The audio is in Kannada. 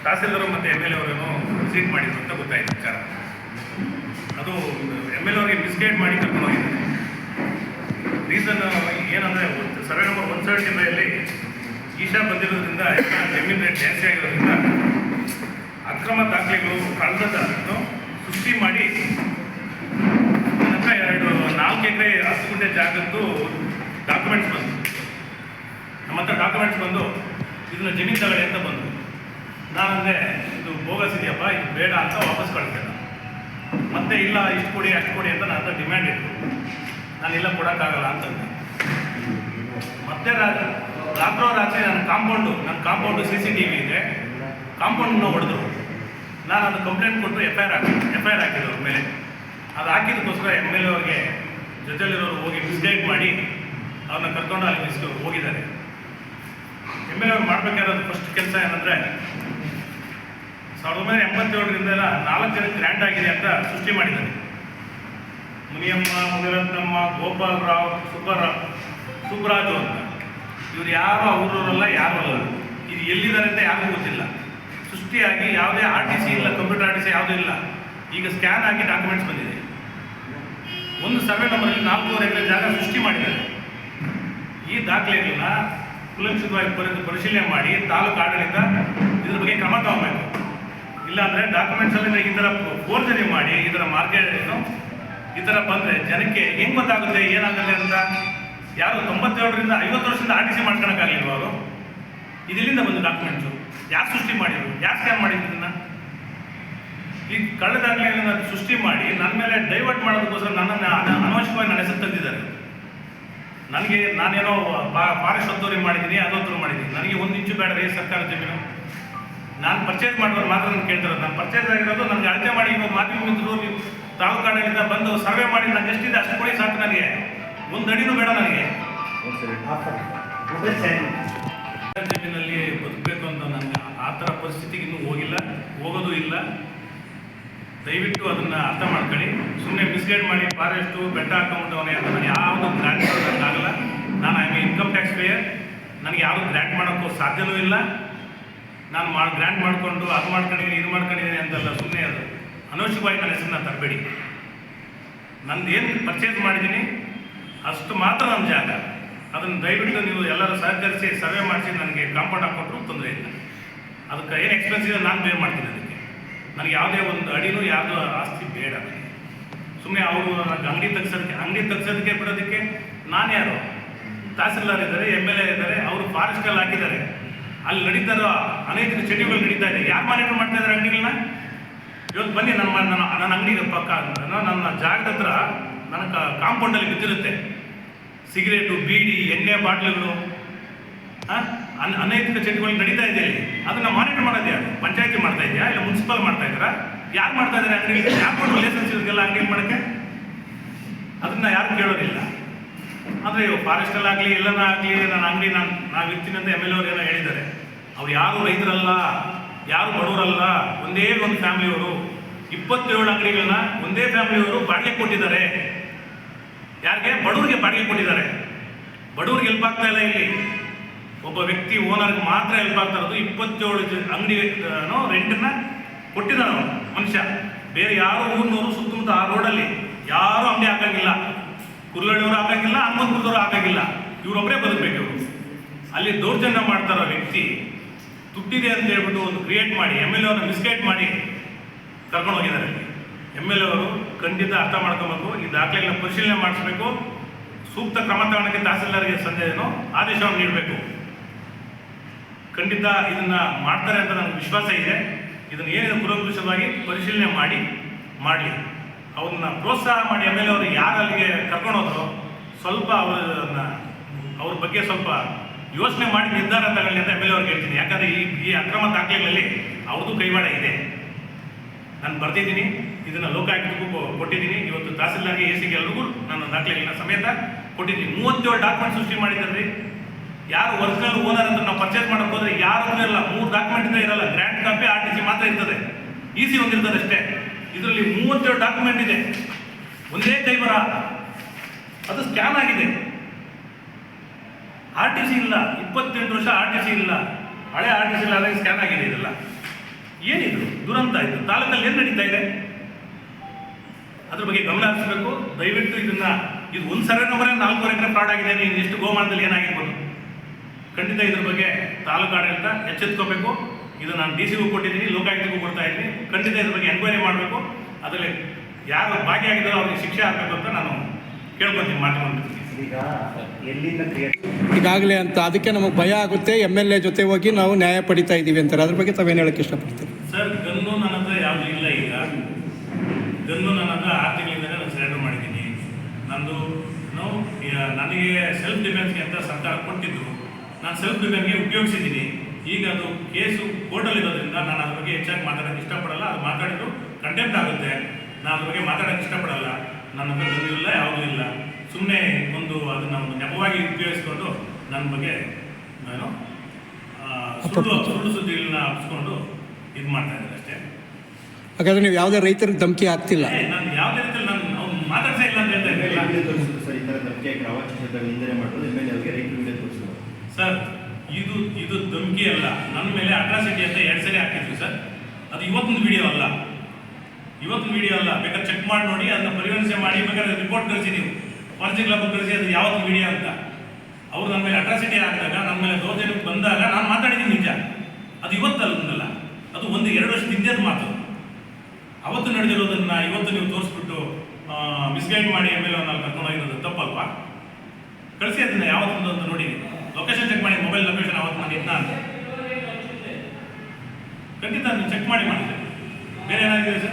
ತಹಸೀಲ್ದಾರ್ ಮತ್ತು MLA ಅವರೇನೋ ವಿಸಿಟ್ ಮಾಡಿದ್ರು ಅಂತ ಗೊತ್ತಾಯಿತು ವಿಚಾರ. ಅದು MLA ಅವರಿಗೆ ಮಿಸ್ಗೈಡ್ ಮಾಡಿ ಕರ್ಕೊಂಡು ಹೋಗಿದ್ದಾರೆ. ರೀಸನ್ ಏನಂದರೆ ಸರ್ವೆ ನಂಬರ್ 175ಯಲ್ಲಿ ಈಶಾ ಬಂದಿರೋದ್ರಿಂದ ಜಮೀನು ರೇಟ್ ಜಾಸ್ತಿ ಆಗಿರೋದ್ರಿಂದ ಅಕ್ರಮ ದಾಖಲೆಗಳು ಕಳೆದನ್ನು ಸೃಷ್ಟಿ ಮಾಡಿ ನಂತರ 4 ಎಕರೆ 10 ಗುಂಟೆ ಜಾಗದ್ದು ಡಾಕ್ಯುಮೆಂಟ್ಸ್ ಬಂದು ನಮ್ಮ ಹತ್ರ ಡಾಕ್ಯುಮೆಂಟ್ಸ್ ಬಂದು ಇದನ್ನ ಜಮೀನು ತಗೊಳ್ಳಿ ಅಂತ ಬಂದು ನಾನಂದರೆ ಇದು ಬೋಗಸ್ ಇದೆಯಪ್ಪ, ಇದು ಬೇಡ ಅಂತ ವಾಪಸ್ ಕಳಿಸ್ದೆ. ಮತ್ತೆ ಇಲ್ಲ ಇಷ್ಟು ಕೊಡಿ ಅಷ್ಟು ಕೊಡಿ ಅಂತ ನನ್ನ ಹತ್ರ ಡಿಮ್ಯಾಂಡ್ ಇತ್ತು. ನಾನಿಲ್ಲ ಕೊಡೋಕ್ಕಾಗಲ್ಲ ಅಂತಂದೆ. ಮತ್ತೆ ರಾತ್ರಿ ನನ್ನ ಕಾಂಪೌಂಡು CCTV ಇದೆ, ಕಾಂಪೌಂಡನ್ನ ಹೊಡೆದ್ರು. ನಾನು ಅದು ಕಂಪ್ಲೇಂಟ್ ಕೊಟ್ಟು FIR ಹಾಕಿದ್ರು ಅವ್ರ ಮೇಲೆ. ಅದು ಹಾಕಿದ್ದಕ್ಕೋಸ್ಕರ MLA ಅವ್ರಿಗೆ ಜೊತೆಲಿರೋರು ಹೋಗಿ ಮಿಸ್ಗೈಡ್ ಮಾಡಿ ಅವ್ರನ್ನ ಕರ್ಕೊಂಡು ಅಲ್ಲಿ ಹೋಗಿದ್ದಾರೆ. MLA ಅವ್ರು ಮಾಡಬೇಕಾಗಿರೋದು ಫಸ್ಟ್ ಕೆಲಸ ಏನಂದರೆ 1987ರಿಂದ 4 ಜನಕ್ಕೆ ಗ್ರ್ಯಾಂಟ್ ಆಗಿದೆ ಅಂತ ಸೃಷ್ಟಿ ಮಾಡಿದ್ದಾರೆ. ಮುನಿಯಮ್ಮ, ಮುನಿರತ್ನಮ್ಮ, ಗೋಪಾಲರಾವ್, ಸುಬ್ಬರಾಜು ಅಂತ. ಇವ್ರು ಯಾರು ಊರವರಲ್ಲ, ಯಾರು ಅಲ್ಲ. ಇದು ಎಲ್ಲಿದ್ದಾರೆ ಅಂತ ಯಾರಿಗೂ ಗೊತ್ತಿಲ್ಲ. ಸೃಷ್ಟಿಯಾಗಿ ಯಾವುದೇ RTC ಇಲ್ಲ, ಕಂಪ್ಯೂಟರ್ RTC ಯಾವುದೂ ಇಲ್ಲ. ಈಗ ಸ್ಕ್ಯಾನ್ ಆಗಿ ಡಾಕ್ಯುಮೆಂಟ್ಸ್ ಬಂದಿದೆ. ಒಂದು ಸರ್ವೆ ನಂಬರಲ್ಲಿ 4 ಎಕರೆ ಜಾಗ ಸೃಷ್ಟಿ ಮಾಡಿದ್ದಾರೆ. ಈ ದಾಖಲೆಗಳನ್ನ ಕುಲಂಕುಷವಾಗಿ ಪರಿಶೀಲನೆ ಮಾಡಿ ತಾಲೂಕು ಆಡಳಿತ ಇದ್ರ ಬಗ್ಗೆ ಕ್ರಮ ತಗೋಬೇಕು. ಇಲ್ಲಾಂದರೆ ಡಾಕ್ಯುಮೆಂಟ್ಸಲ್ಲಿ ಈ ಥರ ಫೋರ್ಜರಿ ಮಾಡಿ ಈ ಥರ ಮಾರ್ಕೆಟ್ ಈ ಥರ ಬಂದರೆ ಜನಕ್ಕೆ ಹೆಂಗೆ ಗೊತ್ತಾಗುತ್ತೆ ಏನಾಗುತ್ತೆ ಅಂತ. ಯಾರು 97ರಿಂದ 50 ವರ್ಷದಿಂದ RTC ಮಾಡ್ಕೊಳಕ್ಕಾಗಲಿಲ್ವ ಅವರು? ಇದರಿಂದ ಬಂದು ಡಾಕ್ಯುಮೆಂಟ್ಸು ಯಾರು ಸೃಷ್ಟಿ ಮಾಡಿದ್ರು, ಯಾರು ಸ್ಕ್ಯಾನ್ ಮಾಡಿದ್ರು? ಇದನ್ನು ಈ ಕಳ್ಳದಾಗಲಿನ ಸೃಷ್ಟಿ ಮಾಡಿ ನನ್ನ ಮೇಲೆ ಡೈವರ್ಟ್ ಮಾಡೋದಕ್ಕೋಸ್ಕರ ನನ್ನನ್ನು ಅನವಶ್ಯಕವಾಗಿ ನನ್ನ ಹೆಸರು ತೆಗೆದಿದ್ದಾರೆ. ನಾನೇನೋ ಫಾರೆಸ್ಟ್ ಒತ್ತುವರಿ ಮಾಡಿದ್ದೀನಿ, ಅದೊತ್ತುವರಿ ಮಾಡಿದ್ದೀನಿ. ನನಗೆ 1 ಇಂಚು ಬೇಡ ರೀ ಸರ್ಕಾರ ಜಮೀನು. ನಾನು ಪರ್ಚೇಸ್ ಮಾಡೋದು ಮಾತ್ರ ನಾನು ಕೇಳ್ತಿರೋದು. ನಾನು ಪರ್ಚೇಸ್ ಆಗಿರೋದು ನನಗೆ ಅಳತೆ ಮಾಡಿ ಇವಾಗ ಮಾಧ್ಯಮ ಮಿತ್ರರು ನೀವು ತಾಲೂಕು ಆಡಳಿತ ಬಂದು ಸರ್ವೆ ಮಾಡಿ ನನಗೆ ಎಷ್ಟಿದೆ ಅಷ್ಟು ಕೊಡಿ ಸಾಕು. ನನಗೆ 1 ಅಡಿನೂ ಬೇಡ. ನನಗೆ ಜಮೀನಲ್ಲಿ ಬದುಕಬೇಕು ಅಂತ ನನಗೆ ಆ ಥರ ಪರಿಸ್ಥಿತಿಗೆ ಇನ್ನೂ ಹೋಗೋದು ಇಲ್ಲ. ದಯವಿಟ್ಟು ಅದನ್ನು ಅರ್ಥ ಮಾಡ್ಕೊಳ್ಳಿ. ಸುಮ್ಮನೆ ಮಿಸ್ಗೈಡ್ ಮಾಡಿ ಫಾರೆಸ್ಟು ಬೆಟ್ಟ ಹಾಕೊಂಡ್ಬಿಟ್ಟವನೇ ಅಂತ ನಾನು ಯಾವುದು ಗ್ರ್ಯಾಂಟ್ ಮಾಡೋಕ್ಕಾಗಲ್ಲ. ನಾನು ಇನ್ಕಮ್ ಟ್ಯಾಕ್ಸ್ ಪೇಯರ್. ನನಗೆ ಯಾವುದು ಗ್ರ್ಯಾಂಟ್ ಮಾಡೋಕ್ಕೂ ಸಾಧ್ಯವೂ ಇಲ್ಲ. ನಾನು ಗ್ರ್ಯಾಂಟ್ ಮಾಡಿಕೊಂಡು ಅದು ಮಾಡ್ಕೊಂಡಿದ್ದೀನಿ ಇದು ಮಾಡ್ಕೊಂಡಿದ್ದೀನಿ ಅಂತೆಲ್ಲ ಸುಮ್ಮನೆ ಅದು ಅನವಶ್ಯಕವಾಗಿ ನನ್ನ ಹೆಸರನ್ನ ತರಬೇಡಿ. ನಂದು ಏನು ಪರ್ಚೇಸ್ ಮಾಡಿದ್ದೀನಿ ಅಷ್ಟು ಮಾತ್ರ ನನ್ನ ಜಾಗ. ಅದನ್ನು ದಯವಿಟ್ಟು ನೀವು ಎಲ್ಲರೂ ಸಹಕರಿಸಿ ಸರ್ವೆ ಮಾಡಿಸಿ ನನಗೆ ಕಾಂಪೌಂಡ್ ಹಾಕ್ಕೊಟ್ರು ತೊಂದರೆ ಇಲ್ಲ. ಅದಕ್ಕೆ ಏನು ಎಕ್ಸ್ಪೆನ್ಸ್ ಇದೆ ನಾನು ಪೇ ಮಾಡ್ತೀನಿ. ಅದಕ್ಕೆ ನನಗೆ ಯಾವುದೇ 1 ಅಡಿನೂ ಯಾವುದೋ ಆಸ್ತಿ ಬೇಡ. ನನಗೆ ಸುಮ್ಮನೆ ಅವರು ಅಂಗಡಿ ತೆಗ್ಸೋದಕ್ಕೆ ಬಿಡೋದಕ್ಕೆ ನಾನು ಯಾರು? ತಹಸೀಲ್ದಾರ್ ಇದ್ದಾರೆ, MLA ಇದ್ದಾರೆ, ಅವರು ಫಾರೆಸ್ಟಲ್ಲಿ ಹಾಕಿದ್ದಾರೆ. ಅಲ್ಲಿ ನಡೀತಾರೋ ಅನೈತಿಕ ಚಟುವಟಿಕೆಗಳು ನಡೀತಾ ಇದೆ. ಯಾರು ಮಾನಿಟರ್ ಮಾಡ್ತಾ ಇದ್ದಾರೆ ಅಂಗಡಿಗಳನ್ನ? ಇವತ್ತು ಬನ್ನಿ ನನ್ನ ಅಂಗಡಿಗೆ ಪಕ್ಕ ನನ್ನ ಜಾಗದ ಹತ್ರ ನನ್ನ ಕಾಂಪೌಂಡಲ್ಲಿ ಬಿದ್ದಿರುತ್ತೆ ಸಿಗರೇಟು, ಬೀಡಿ, ಎಣ್ಣೆ ಬಾಟ್ಲುಗಳು, ಅನೈತಿಕ ಚಟುವಟಿಕೆಗಳು ನಡೀತಾ ಇದೆ. ಅದನ್ನು ಮಾನಿಟರ್ ಮಾಡೋದು ಯಾರು? ಪಂಚಾಯತಿ ಮಾಡ್ತಾ ಇದೆಯಾ ಇಲ್ಲ ಮುನ್ಸಿಪಲ್ ಮಾಡ್ತಾ ಇದ್ದಾರಾ? ಯಾರು ಮಾಡ್ತಾ ಇದ್ದಾರೆ ಅಂಗಡಿಗೆ? ಯಾರು ಕೊಟ್ಟು ಲೈಸೆನ್ಸ್ ಇರೋದಿಲ್ಲ ಅಂಗಡಿ ಮಾಡೋಕ್ಕೆ? ಅದನ್ನು ಯಾರು ಕೇಳೋದಿಲ್ಲ. ಅಂದರೆ ಫಾರೆಸ್ಟಲ್ಲಾಗಲಿ ಎಲ್ಲನ ಆಗಲಿ ನನ್ನ ಅಂಗಡಿ ನಾವು ಇರ್ತೀನಿ ಅಂತ MLA ಅವ್ರು ಏನೋ ಹೇಳಿದ್ದಾರೆ. ಅವ್ರು ಯಾರು ರೈತರಲ್ಲ, ಯಾರು ಬಡವರಲ್ಲ, ಒಂದೇ ಒಂದು ಫ್ಯಾಮಿಲಿಯವರು. 27 ಅಂಗಡಿಗಳನ್ನ ಒಂದೇ ಫ್ಯಾಮಿಲಿಯವರು ಬಾಡಿಗೆ ಕೊಟ್ಟಿದ್ದಾರೆ. ಯಾರಿಗೆ? ಬಡವರಿಗೆ ಬಾಡಿಗೆ ಕೊಟ್ಟಿದ್ದಾರೆ. ಬಡವ್ರಿಗೆ ಹೆಲ್ಪ್ ಆಗ್ತಾ ಇಲ್ಲ. ಇಲ್ಲಿ ಒಬ್ಬ ವ್ಯಕ್ತಿ ಓನರ್ಗೆ ಮಾತ್ರ ಹೆಲ್ಪ್ ಆಗ್ತಾ ಇರೋದು. 27 ಅಂಗಡಿ ರೆಂಟನ್ನು ಕೊಟ್ಟಿದ್ದಾನೆ ಮನುಷ್ಯ. ಬೇರೆ ಯಾರು ಊರಿನವರು ಸುತ್ತಮುತ್ತ ಆ ರೋಡಲ್ಲಿ ಯಾರು ಅಂಗಡಿ ಹಾಕಂಗಿಲ್ಲ. ಕುರ್ಲಳ್ಳಿಯವರು ಹಾಕಂಗಿಲ್ಲ, ಹನುಮಂತಪುರದವರು ಹಾಕಂಗಿಲ್ಲ. ಇವರೊಬ್ಬರೇ ಬದುಕಬೇಕು. ಇವರು ಅಲ್ಲಿ ದೌರ್ಜನ್ಯ ಮಾಡ್ತಾರೋ ವ್ಯಕ್ತಿ ದುಡ್ಡಿದೆ ಅಂತ ಹೇಳ್ಬಿಟ್ಟು ಒಂದು ಕ್ರಿಯೇಟ್ ಮಾಡಿ MLA ಅವ್ರನ್ನ ಮಿಸ್ಗೈಡ್ ಮಾಡಿ ಕರ್ಕೊಂಡು ಹೋಗಿದ್ದಾರೆ. MLA ಅವರು ಖಂಡಿತ ಅರ್ಥ ಮಾಡ್ಕೊಬೇಕು. ಈ ದಾಖಲೆಗಳನ್ನ ಪರಿಶೀಲನೆ ಮಾಡಿಸ್ಬೇಕು. ಸೂಕ್ತ ಕ್ರಮ ತಗೊಳ್ಳೋಕ್ಕೆ ತಹಸೀಲ್ದಾರ್ಗೆ ಆದೇಶವನ್ನು ನೀಡಬೇಕು. ಖಂಡಿತ ಇದನ್ನು ಮಾಡ್ತಾರೆ ಅಂತ ನನಗೆ ವಿಶ್ವಾಸ ಇದೆ. ಇದನ್ನು ಏನಿದೆ ಕೂಲಂಕುಷವಾಗಿ ಪರಿಶೀಲನೆ ಮಾಡಲಿ. ಅವ್ರನ್ನ ಪ್ರೋತ್ಸಾಹ ಮಾಡಿ MLA ಅವರು ಯಾರು ಅಲ್ಲಿಗೆ ಕರ್ಕೊಂಡೋದ್ರು ಸ್ವಲ್ಪ ಅವ್ರ ಬಗ್ಗೆ ಸ್ವಲ್ಪ ಯೋಚನೆ ಮಾಡಿ ನಿರ್ಧಾರ ತಗೊಳ್ಳಿ ಅಂತ MLA ಅವ್ರಿಗೆ ಹೇಳ್ತೀನಿ. ಯಾಕಂದರೆ ಈ ಅಕ್ರಮ ದಾಖಲೆಗಳಲ್ಲಿ ಅವ್ರದ್ದು ಕೈವಾಡ ಇದೆ. ನಾನು ಬರ್ತಿದ್ದೀನಿ, ಇದನ್ನು ಲೋಕಾಯುಕ್ತಕ್ಕೂ ಕೊಟ್ಟಿದ್ದೀನಿ. ಇವತ್ತು ತಹಸೀಲ್ದಾರ್ಗೆ ACಗೆ ಎಲ್ರಿಗೂ ನಾನು ದಾಖಲೆಗಳನ್ನ ಸಮೇತ ಕೊಟ್ಟಿದ್ದೀನಿ. 37 ಡಾಕ್ಯುಮೆಂಟ್ ಸೃಷ್ಟಿ ಮಾಡಿದ್ದಾರೆ. ಯಾರು ಒರಿಜಿನಲ್ ಓನರ್ ಅಂತ ನಾವು ಪರ್ಚೇಸ್ ಮಾಡೋಕೆ ಹೋದರೆ ಯಾರು ಇರಲ್ಲ. 3 ಡಾಕ್ಯುಮೆಂಟ್ ಇರಲ್ಲ. ಗ್ರ್ಯಾಂಟ್ ಕಾಪಿ RTC ಮಾತ್ರ ಇರ್ತದೆ. EC ಒಂದಿರ್ತದೆ ಅಷ್ಟೇ. ಇದರಲ್ಲಿ 37 ಡಾಕ್ಯುಮೆಂಟ್ ಇದೆ. ಒಂದೇ ಕೈಬರ, ಅದು ಸ್ಕ್ಯಾನ್ ಆಗಿದೆ. RTC ಇಲ್ಲ. 28 ವರ್ಷ RTC ಇಲ್ಲ. ಹಳೆ RTC ಇಲ್ಲ, ಸ್ಕ್ಯಾನ್ ಆಗಿದೆ ಇದೆಲ್ಲ. ಏನಿದು ದುರಂತ ಇದು ತಾಲೂಕಲ್ಲಿ ಏನು ನಡೀತಾ ಇದೆ ಅದ್ರ ಬಗ್ಗೆ ಗಮನ ಹರಿಸಬೇಕು. ದಯವಿಟ್ಟು ಇದು ಒಂದು ಸರಿ ನಂಬರ್ 4 ಎಕರೆ ಫ್ರಾಡ್ ಆಗಿದೆ, ನೀವು ಎಷ್ಟು ಗೋಮಾಳದಲ್ಲಿ ಏನಾಗಿರ್ಬೋದು. ಖಂಡಿತ ಇದ್ರ ಬಗ್ಗೆ ತಾಲೂಕು ಆಡಳಿತ ಎಚ್ಚೆತ್ಕೋಬೇಕು. ಇದು ನಾನು DC ಕೊಟ್ಟಿದ್ದೀನಿ, ಲೋಕಾಯುಕ್ತಗೂ ಕೊಡ್ತಾ ಇದ್ದೀನಿ. ಖಂಡಿತ ಇದ್ರ ಬಗ್ಗೆ ಎನ್ಕ್ವೈರಿ ಮಾಡಬೇಕು. ಅದರಲ್ಲಿ ಯಾರು ಭಾಗಿಯಾಗಿದ್ದಾರೋ ಅವ್ರಿಗೆ ಶಿಕ್ಷೆ ಆಗಬೇಕು ಅಂತ ನಾನು ಕೇಳ್ಕೊತೀನಿ ಮಾಧ್ಯಮದಲ್ಲಿ. ಈಗಾಗಲೇ ಅಂತ ಅದಕ್ಕೆ ನಮಗೆ ಭಯ ಆಗುತ್ತೆ. MLA ಜೊತೆ ಹೋಗಿ ನಾವು ನ್ಯಾಯ ಪಡಿತಾ ಇದ್ದೀವಿ ಅಂತಾರೆ. ಅದ್ರ ಬಗ್ಗೆ ತಾವೇನು ಹೇಳಕ್ಕೆ ಇಷ್ಟಪಡ್ತೀವಿ? ಸರ್, ಗನ್ನು ನನ್ನ ಹತ್ರ ಯಾವುದು ಇಲ್ಲ. ಈಗ ಗನ್ನು ನನ್ನ ಹತ್ರ 6 ತಿಂಗಳಿಂದಲೇ ನಾನು ಸರೆಂಡರ್ ಮಾಡಿದ್ದೀನಿ. ನನಗೆ ಸೆಲ್ಫ್ ಡಿಫೆನ್ಸ್ಗೆ ಅಂತ ಸರ್ಕಾರ ಕೊಟ್ಟಿದ್ದು, ನಾನು ಸೆಲ್ಫ್ ಡಿಫೆನ್ಸ್ಗೆ ಉಪಯೋಗಿಸಿದ್ದೀನಿ. ಈಗ ಅದು ಕೇಸು ಕೋರ್ಟಲ್ಲಿರೋದ್ರಿಂದ ನಾನು ಅದ್ರ ಬಗ್ಗೆ ಹೆಚ್ಚಾಗಿ ಮಾತಾಡೋಕ್ಕೆ ಇಷ್ಟಪಡಲ್ಲ. ಅದು ಮಾತಾಡಿದ್ರು ಕಂಟೆಂಪ್ಟ್ ಆಗುತ್ತೆ. ನಾನು ಅದ್ರ ಬಗ್ಗೆ ಮಾತಾಡೋಕ್ಕೆ ಇಷ್ಟಪಡಲ್ಲ. ನನ್ನ ಹತ್ರ ಗನ್ನು ಇಲ್ಲ, ಯಾವುದೂ ಇಲ್ಲ. ಸುಮ್ಮನೆ ಅದನ್ನು ನೆಪವಾಗಿ ಉಪಯೋಗಿಸ್ಕೊಂಡು ನನ್ನ ಬಗ್ಗೆ ನಾನು ಸುಳ್ಳು ಸುದ್ದಿಗಳನ್ನ ಹಬ್ಸ್ಕೊಂಡು ಇದು ಮಾಡ್ತಾ ಇದ್ದಾರೆ ಅಷ್ಟೇ. ಹಾಗಾದ್ರೆ ನೀವು ಯಾವುದೇ ರೈತರಿಗೆ ಧಮಕಿ ಆಗ್ತಿಲ್ಲ? ನಾನು ಯಾವುದೇ ರೀತಿಯಲ್ಲಿ ನಾನು ಮಾತಾಡ್ತಾ ಇಲ್ಲ ಅಂತ ಹೇಳ್ತಾ ಇದ್ದೀನಿ. ಸರ್, ಇದು ಧಮಕಿ ಅಲ್ಲ. ನನ್ನ ಮೇಲೆ ಅಟ್ರಾಸಿಟಿ ಅಂತ 2 ಸರಿ ಹಾಕಿದ್ವಿ ಸರ್. ಅದು ಇವತ್ತೊಂದು ವಿಡಿಯೋ ಅಲ್ಲ. ಬೇಕಾದ್ರೆ ಚೆಕ್ ಮಾಡಿ ನೋಡಿ, ಅದನ್ನ ಪರಿಗಣಿಸೆ ಮಾಡಿ, ಬೇಕಾದ್ರೆ ರಿಪೋರ್ಟ್ ಕಳಿಸಿ, ನೀವು ಫಾರೆನ್ಸಿಕ್ ಲ್ಯಾಬ್ ಕಳಿಸಿ ಅದು ಯಾವತ್ತು ವಿಡಿಯೋ ಅಂತ. ಅವ್ರು ನನ್ನ ಮೇಲೆ ಅಟ್ರಾಸಿಟಿ ಹಾಕಿದಾಗ, ನನ್ನ ಮೇಲೆ ದೌರ್ಜನ್ಯಕ್ಕೆ ಬಂದಾಗ ನಾನು ಮಾತಾಡಿದ್ದೀನಿ ನಿಜ. ಅದು ಇವತ್ತಲ್ಲ, ಅದು 1-2 ವರ್ಷದ ಹಿಂದೆ ಮಾತು. ಅವತ್ತು ನಡೆದಿರೋದನ್ನ ಇವತ್ತು ನೀವು ತೋರಿಸ್ಬಿಟ್ಟು ಮಿಸ್ಗೈಡ್ ಮಾಡಿ MLA ಅವ್ರನ್ನ ಕರ್ಕೊಂಡು ಹೋಗಿರೋದು ತಪ್ಪಲ್ವಾ? ಕಳಿಸಿ ಅದನ್ನ ಯಾವತ್ತೊಂದು ಅಂತ ನೋಡಿ, ಲೊಕೇಶನ್ ಚೆಕ್ ಮಾಡಿ, ಮೊಬೈಲ್ ಲೊಕೇಶನ್ ಅವತ್ತು ನಾನು ಇದ್ನ ಅಂತ ಖಂಡಿತ ನೀವು ಚೆಕ್ ಮಾಡಿ ಮಾಡಿದ್ದೆ. ಬೇರೆ ಏನಾಗಿದೆ ಸರ್?